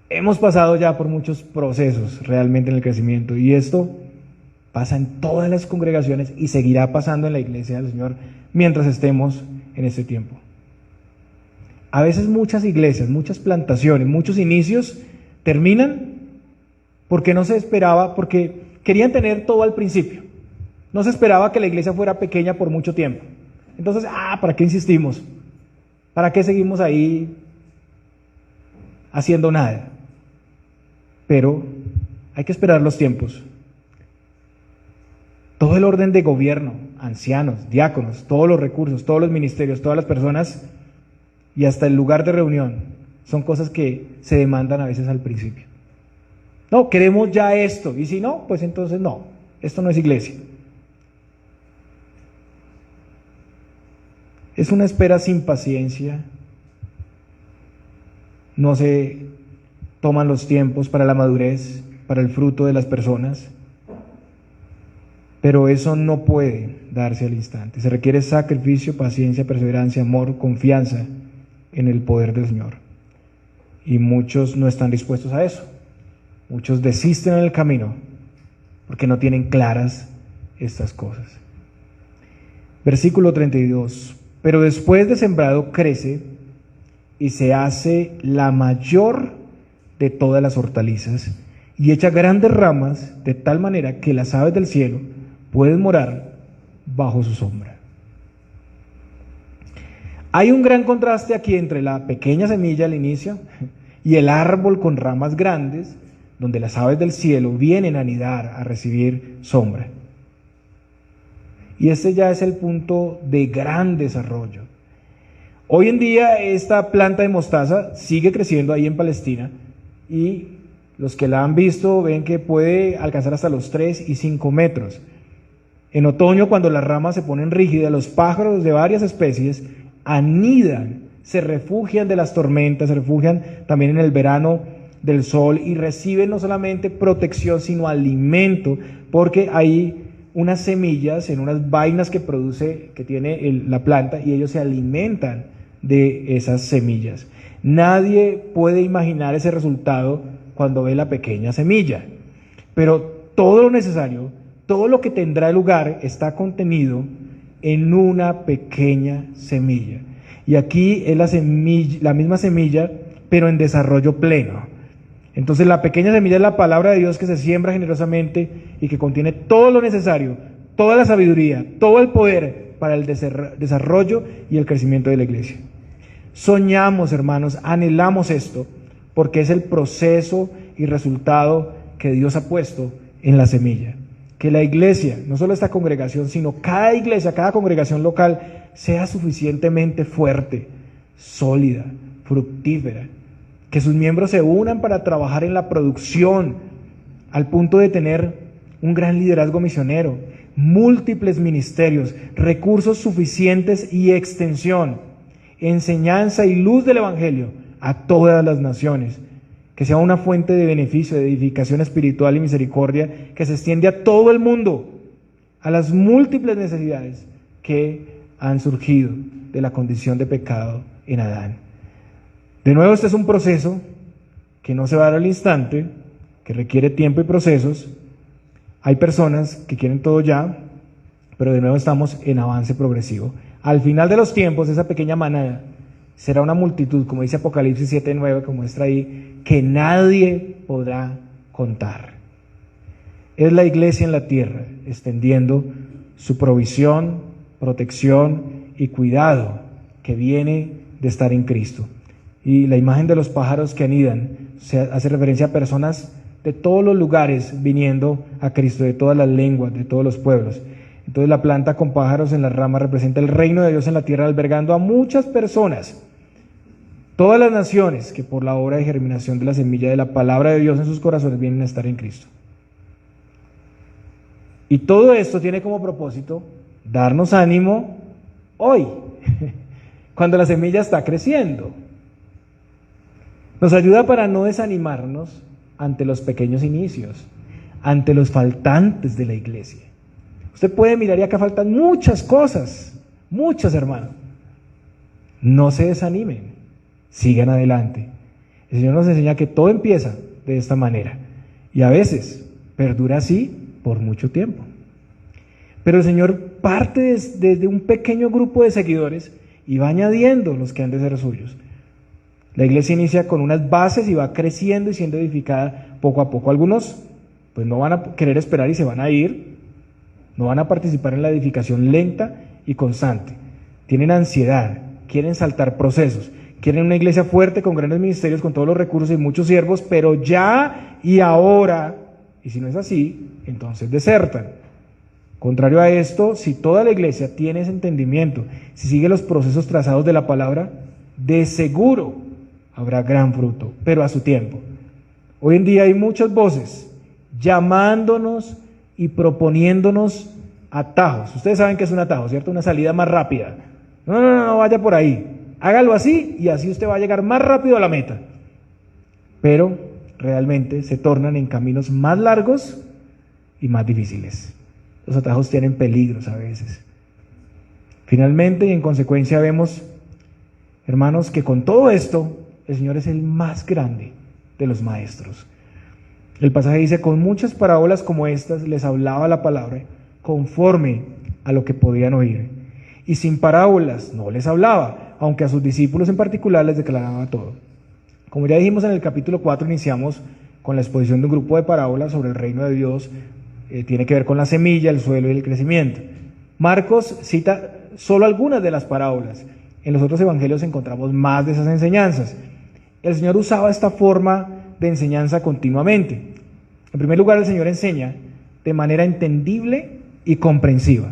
Hemos pasado ya por muchos procesos realmente en el crecimiento, y esto pasa en todas las congregaciones y seguirá pasando en la iglesia del Señor mientras estemos en este tiempo. A veces muchas iglesias, muchas plantaciones, muchos inicios terminan porque no se esperaba, porque querían tener todo al principio. No se esperaba que la iglesia fuera pequeña por mucho tiempo. Entonces, ¿para qué insistimos? ¿Para qué seguimos ahí haciendo nada? Pero hay que esperar los tiempos. Todo el orden de gobierno, ancianos, diáconos, todos los recursos, todos los ministerios, todas las personas y hasta el lugar de reunión son cosas que se demandan a veces al principio. No, queremos ya esto, y si no, pues entonces no, esto no es iglesia. Es una espera sin paciencia, no se toman los tiempos para la madurez, para el fruto de las personas, pero eso no puede darse al instante. Se requiere sacrificio, paciencia, perseverancia, amor, confianza en el poder del Señor. Y muchos no están dispuestos a eso. Muchos desisten en el camino porque no tienen claras estas cosas. Versículo 32. Pero después de sembrado crece y se hace la mayor de todas las hortalizas y echa grandes ramas de tal manera que las aves del cielo pueden morar bajo su sombra. Hay un gran contraste aquí entre la pequeña semilla al inicio y el árbol con ramas grandes, donde las aves del cielo vienen a anidar, a recibir sombra. Y este ya es el punto de gran desarrollo. Hoy en día esta planta de mostaza sigue creciendo ahí en Palestina y Los que la han visto ven que puede alcanzar hasta los 3 y 5 metros. En otoño, cuando las ramas se ponen rígidas, los pájaros de varias especies anidan, se refugian de las tormentas, se refugian también en el verano del sol y reciben no solamente protección, sino alimento, porque hay unas semillas en unas vainas que produce, que tiene la planta, y ellos se alimentan de esas semillas. Nadie puede imaginar ese resultado cuando ve la pequeña semilla, pero todo lo necesario, todo lo que tendrá lugar está contenido en una pequeña semilla. Y aquí es la misma semilla, pero en desarrollo pleno. Entonces la pequeña semilla es la palabra de Dios que se siembra generosamente y que contiene todo lo necesario, toda la sabiduría, todo el poder para el desarrollo y el crecimiento de la iglesia. Soñamos, hermanos, anhelamos esto, porque es el proceso y resultado que Dios ha puesto en la semilla. Que la iglesia, no solo esta congregación, sino cada iglesia, cada congregación local, sea suficientemente fuerte, sólida, fructífera. Que sus miembros se unan para trabajar en la producción, al punto de tener un gran liderazgo misionero, múltiples ministerios, recursos suficientes y extensión, enseñanza y luz del Evangelio a todas las naciones. Que sea una fuente de beneficio, de edificación espiritual y misericordia que se extiende a todo el mundo, a las múltiples necesidades que han surgido de la condición de pecado en Adán. De nuevo, este es un proceso que no se va a dar al instante, que requiere tiempo y procesos. Hay personas que quieren todo ya, pero de nuevo estamos en avance progresivo. Al final de los tiempos, esa pequeña manada será una multitud, como dice Apocalipsis 7:9, como muestra ahí, que nadie podrá contar. Es la iglesia en la tierra, extendiendo su provisión, protección y cuidado que viene de estar en Cristo. Y la imagen de los pájaros que anidan se hace referencia a personas de todos los lugares viniendo a Cristo, de todas las lenguas, de todos los pueblos. Entonces la planta con pájaros en las ramas representa el reino de Dios en la tierra, albergando a muchas personas. Todas las naciones que por la obra de germinación de la semilla de la palabra de Dios en sus corazones vienen a estar en Cristo. Y todo esto tiene como propósito darnos ánimo hoy, cuando la semilla está creciendo. Nos ayuda para no desanimarnos ante los pequeños inicios, ante los faltantes de la iglesia. Usted puede mirar y acá faltan muchas cosas, muchas, hermanos. No se desanimen. Sigan adelante. El Señor nos enseña que todo empieza de esta manera y a veces perdura así por mucho tiempo. Pero el Señor parte desde un pequeño grupo de seguidores y va añadiendo los que han de ser suyos. La iglesia inicia con unas bases y va creciendo y siendo edificada poco a poco. Algunos pues no van a querer esperar y se van a ir, no van a participar en la edificación lenta y constante. Tienen ansiedad, quieren saltar procesos. Quieren una iglesia fuerte, con grandes ministerios, con todos los recursos y muchos siervos, pero ya y ahora, y si no es así, entonces desertan. Contrario a esto, si toda la iglesia tiene ese entendimiento, si sigue los procesos trazados de la palabra, de seguro habrá gran fruto, pero a su tiempo. Hoy en día hay muchas voces llamándonos y proponiéndonos atajos. Ustedes saben que es un atajo, ¿cierto? Una salida más rápida. No, vaya por ahí. Hágalo así y así usted va a llegar más rápido a la meta. Pero realmente se tornan en caminos más largos y más difíciles. Los atajos tienen peligros a veces. Finalmente y en consecuencia vemos, hermanos, que con todo esto el Señor es el más grande de los maestros. El pasaje dice, con muchas parábolas como estas les hablaba la palabra conforme a lo que podían oír. Y sin parábolas no les hablaba, aunque a sus discípulos en particular les declaraba todo. Como ya dijimos en el capítulo 4, iniciamos con la exposición de un grupo de parábolas sobre el reino de Dios. Tiene que ver con la semilla, el suelo y el crecimiento. Marcos cita solo algunas de las parábolas. En los otros evangelios encontramos más de esas enseñanzas. El Señor usaba esta forma de enseñanza continuamente. En primer lugar, el Señor enseña de manera entendible y comprensiva.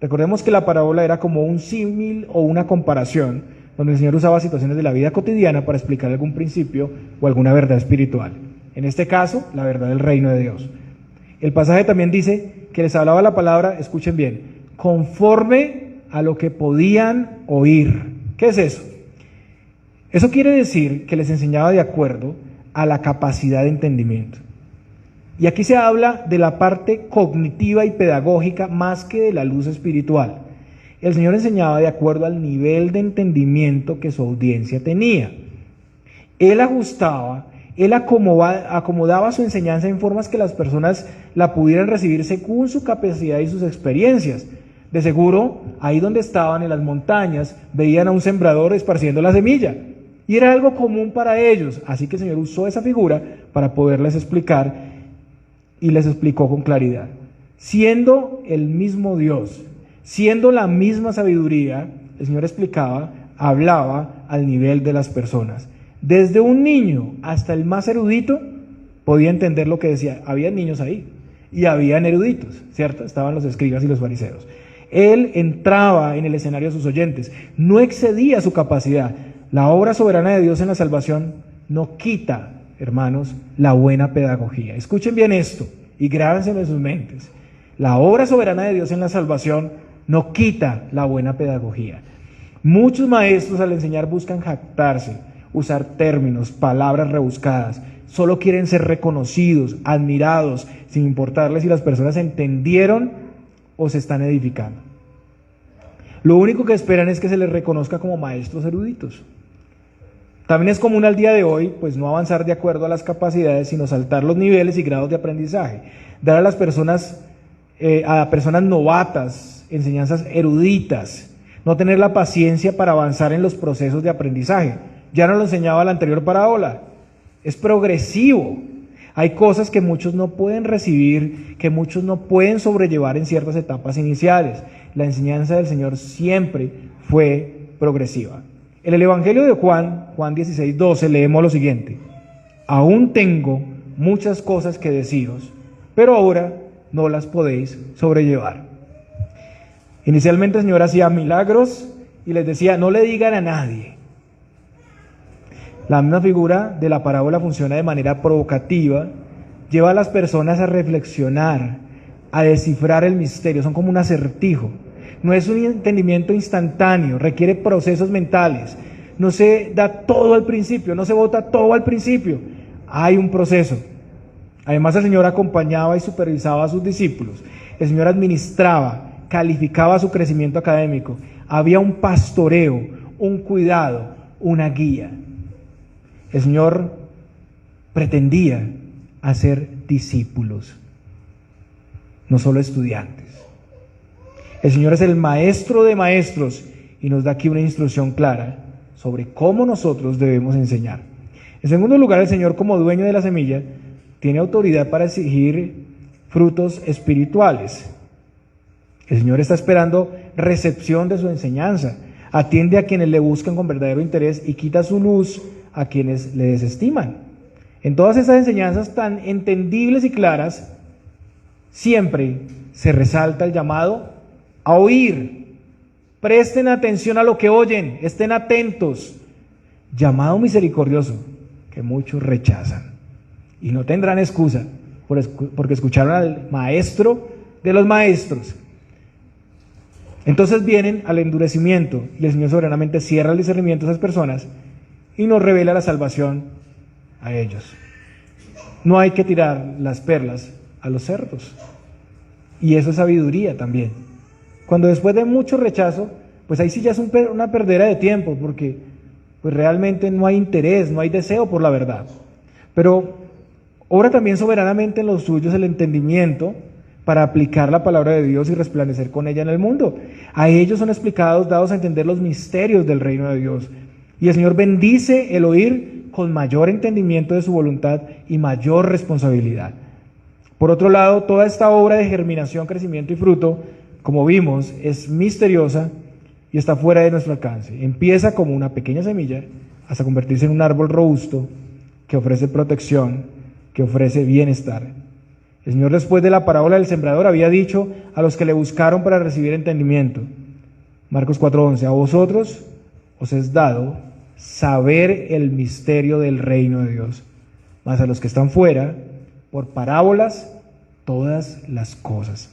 Recordemos que la parábola era como un símil o una comparación, donde el Señor usaba situaciones de la vida cotidiana para explicar algún principio o alguna verdad espiritual. En este caso, la verdad del reino de Dios. El pasaje también dice que les hablaba la palabra, escuchen bien, conforme a lo que podían oír. ¿Qué es eso? Eso quiere decir que les enseñaba de acuerdo a la capacidad de entendimiento. Y aquí se habla de la parte cognitiva y pedagógica más que de la luz espiritual. El Señor enseñaba de acuerdo al nivel de entendimiento que su audiencia tenía. Él ajustaba, Él acomodaba su enseñanza en formas que las personas la pudieran recibir según su capacidad y sus experiencias. De seguro, ahí donde estaban en las montañas, veían a un sembrador esparciendo la semilla. Y era algo común para ellos. Así que el Señor usó esa figura para poderles explicar, y les explicó con claridad. Siendo el mismo Dios, siendo la misma sabiduría, el Señor explicaba, hablaba al nivel de las personas. Desde un niño hasta el más erudito podía entender lo que decía. Había niños ahí y habían eruditos, ¿cierto? Estaban los escribas y los fariseos. Él entraba en el escenario de sus oyentes, no excedía su capacidad. La obra soberana de Dios en la salvación no quita, hermanos, la buena pedagogía. Escuchen bien esto y grábenselo en sus mentes. La obra soberana de Dios en la salvación no quita la buena pedagogía. Muchos maestros al enseñar buscan jactarse, usar términos, palabras rebuscadas. Solo quieren ser reconocidos, admirados, sin importarles si las personas entendieron o se están edificando. Lo único que esperan es que se les reconozca como maestros eruditos. También es común al día de hoy, pues no avanzar de acuerdo a las capacidades, sino saltar los niveles y grados de aprendizaje. Dar a las personas, a personas novatas, enseñanzas eruditas. No tener la paciencia para avanzar en los procesos de aprendizaje. Ya nos lo enseñaba la anterior parábola. Es progresivo. Hay cosas que muchos no pueden recibir, que muchos no pueden sobrellevar en ciertas etapas iniciales. La enseñanza del Señor siempre fue progresiva. En el Evangelio de Juan 16:12, leemos lo siguiente: aún tengo muchas cosas que deciros, pero ahora no las podéis sobrellevar. Inicialmente el Señor hacía milagros y les decía, no le digan a nadie. La misma figura de la parábola funciona de manera provocativa, lleva a las personas a reflexionar, a descifrar el misterio, son como un acertijo. No es un entendimiento instantáneo, requiere procesos mentales. No se da todo al principio, no se bota todo al principio. Hay un proceso. Además, el Señor acompañaba y supervisaba a sus discípulos. El Señor administraba, calificaba su crecimiento académico. Había un pastoreo, un cuidado, una guía. El Señor pretendía hacer discípulos, no solo estudiantes. El Señor es el maestro de maestros y nos da aquí una instrucción clara sobre cómo nosotros debemos enseñar. En segundo lugar, el Señor, como dueño de la semilla, tiene autoridad para exigir frutos espirituales. El Señor está esperando recepción de su enseñanza, atiende a quienes le buscan con verdadero interés y quita su luz a quienes le desestiman. En todas estas enseñanzas tan entendibles y claras, siempre se resalta el llamado a oír. Presten atención a lo que oyen, estén atentos. Llamado misericordioso que muchos rechazan y no tendrán excusa porque escucharon al maestro de los maestros. Entonces vienen al endurecimiento y el Señor soberanamente cierra el discernimiento de esas personas y nos revela la salvación a ellos. No hay que tirar las perlas a los cerdos. Y eso es sabiduría también. Cuando después de mucho rechazo, pues ahí sí ya es una perdera de tiempo, porque pues realmente no hay interés, no hay deseo por la verdad. Pero obra también soberanamente en los suyos el entendimiento para aplicar la palabra de Dios y resplandecer con ella en el mundo. A ellos son explicados, dados a entender los misterios del reino de Dios. Y el Señor bendice el oír con mayor entendimiento de su voluntad y mayor responsabilidad. Por otro lado, toda esta obra de germinación, crecimiento y fruto, como vimos, es misteriosa y está fuera de nuestro alcance. Empieza como una pequeña semilla hasta convertirse en un árbol robusto que ofrece protección, que ofrece bienestar. El Señor, después de la parábola del sembrador, había dicho a los que le buscaron para recibir entendimiento, Marcos 4:11, a vosotros os es dado saber el misterio del reino de Dios, mas a los que están fuera, por parábolas, todas las cosas,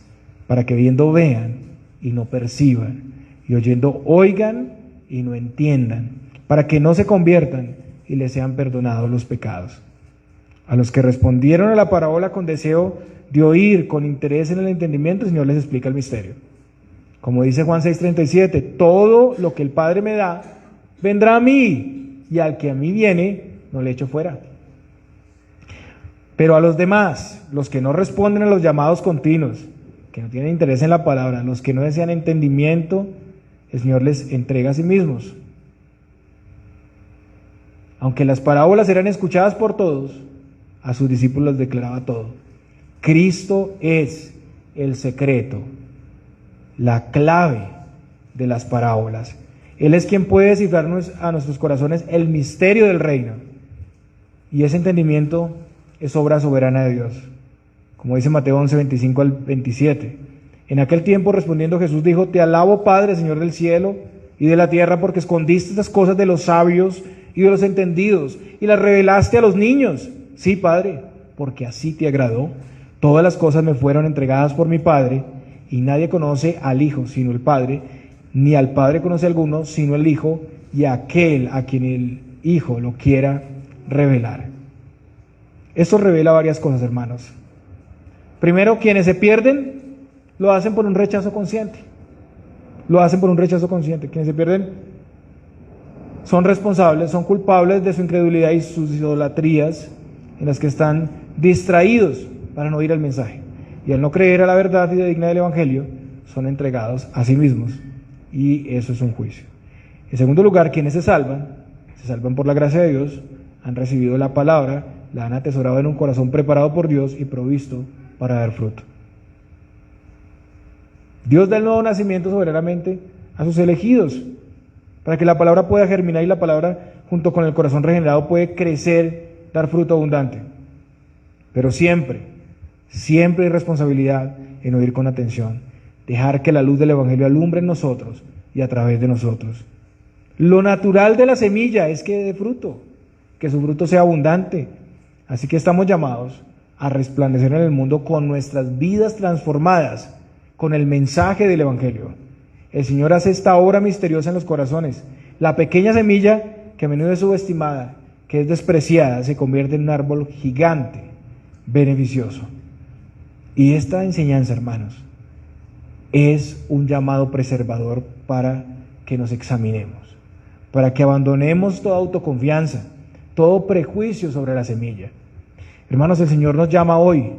para que viendo vean y no perciban, y oyendo oigan y no entiendan, para que no se conviertan y les sean perdonados los pecados. A los que respondieron a la parábola con deseo de oír, con interés en el entendimiento, el Señor les explica el misterio. Como dice Juan 6:37, todo lo que el Padre me da, vendrá a mí, y al que a mí viene, no le echo fuera. Pero a los demás, los que no responden a los llamados continuos, que no tienen interés en la palabra, los que no desean entendimiento, el Señor les entrega a sí mismos. Aunque las parábolas eran escuchadas por todos, a sus discípulos les declaraba todo. Cristo es el secreto, la clave de las parábolas. Él es quien puede descifrar a nuestros corazones el misterio del reino. Y ese entendimiento es obra soberana de Dios. Como dice Mateo 11, 25 al 27. En aquel tiempo respondiendo Jesús dijo: Te alabo, Padre, Señor del cielo y de la tierra, porque escondiste estas cosas de los sabios y de los entendidos y las revelaste a los niños. Sí, Padre, porque así te agradó. Todas las cosas me fueron entregadas por mi Padre, y nadie conoce al Hijo sino el Padre, ni al Padre conoce alguno sino el Hijo, y aquel a quien el Hijo lo quiera revelar. Esto revela varias cosas, hermanos. Primero, quienes se pierden lo hacen por un rechazo consciente. Lo hacen por un rechazo consciente. Quienes se pierden son responsables, son culpables de su incredulidad y sus idolatrías, en las que están distraídos para no oír el mensaje. Y al no creer a la verdad y digna del Evangelio, son entregados a sí mismos. Y eso es un juicio. En segundo lugar, quienes se salvan por la gracia de Dios, han recibido la palabra, la han atesorado en un corazón preparado por Dios y provisto para dar fruto. Dios da el nuevo nacimiento soberanamente a sus elegidos, para que la palabra pueda germinar y la palabra, junto con el corazón regenerado, puede crecer, dar fruto abundante. Pero siempre hay responsabilidad en oír con atención, dejar que la luz del Evangelio alumbre en nosotros y a través de nosotros. Lo natural de la semilla es que dé fruto, que su fruto sea abundante. Así que estamos llamados a resplandecer en el mundo con nuestras vidas transformadas, con el mensaje del Evangelio. El Señor hace esta obra misteriosa en los corazones. La pequeña semilla, que a menudo es subestimada, que es despreciada, se convierte en un árbol gigante, beneficioso. Y esta enseñanza, hermanos, es un llamado preservador para que nos examinemos, para que abandonemos toda autoconfianza, todo prejuicio sobre la semilla. Hermanos, el Señor nos llama hoy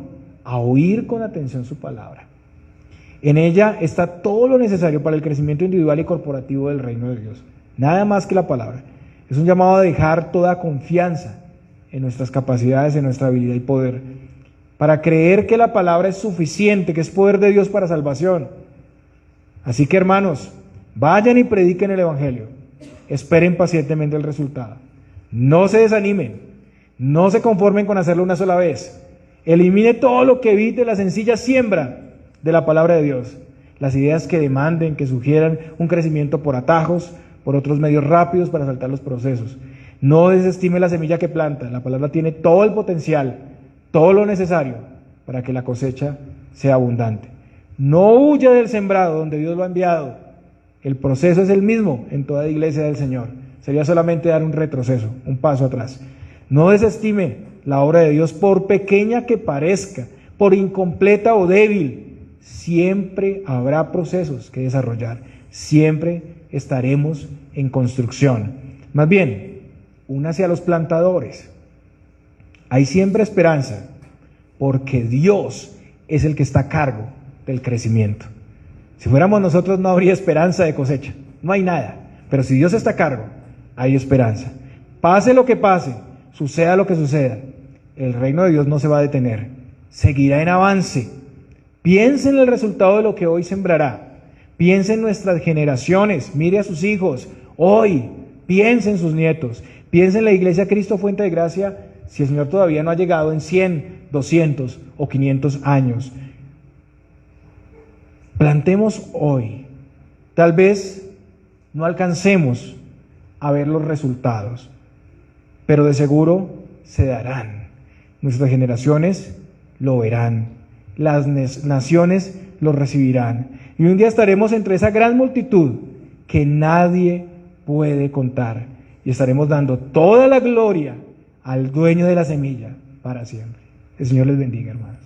a oír con atención su palabra. En ella está todo lo necesario para el crecimiento individual y corporativo del reino de Dios. Nada más que la palabra. Es un llamado a dejar toda confianza en nuestras capacidades, en nuestra habilidad y poder, para creer que la palabra es suficiente, que es poder de Dios para salvación. Así que, hermanos, vayan y prediquen el Evangelio. Esperen pacientemente el resultado. No se desanimen. No se conformen con hacerlo una sola vez. Elimine todo lo que evite la sencilla siembra de la palabra de Dios. Las ideas que demanden, que sugieran un crecimiento por atajos, por otros medios rápidos para saltar los procesos. No desestime la semilla que planta. La palabra tiene todo el potencial, todo lo necesario para que la cosecha sea abundante. No huya del sembrado donde Dios lo ha enviado. El proceso es el mismo en toda iglesia del Señor. Sería solamente dar un retroceso, un paso atrás. No desestime la obra de Dios, por pequeña que parezca, por incompleta o débil. Siempre habrá procesos que desarrollar. Siempre estaremos en construcción. Más bien, únase a los plantadores. Hay siempre esperanza, porque Dios es el que está a cargo del crecimiento. Si fuéramos nosotros, no habría esperanza de cosecha. No hay nada. Pero si Dios está a cargo, hay esperanza. Pase lo que pase, suceda lo que suceda, el reino de Dios no se va a detener. Seguirá en avance. Piense en el resultado de lo que hoy sembrará. Piense en nuestras generaciones. Mire a sus hijos. Hoy, piense en sus nietos. Piense en la iglesia Cristo Fuente de Gracia, si el Señor todavía no ha llegado en 100, 200 o 500 años. Plantemos hoy. Tal vez no alcancemos a ver los resultados, pero de seguro se darán. Nuestras generaciones lo verán, las naciones lo recibirán. Y un día estaremos entre esa gran multitud que nadie puede contar. Y estaremos dando toda la gloria al dueño de la semilla para siempre. El Señor les bendiga, hermanos.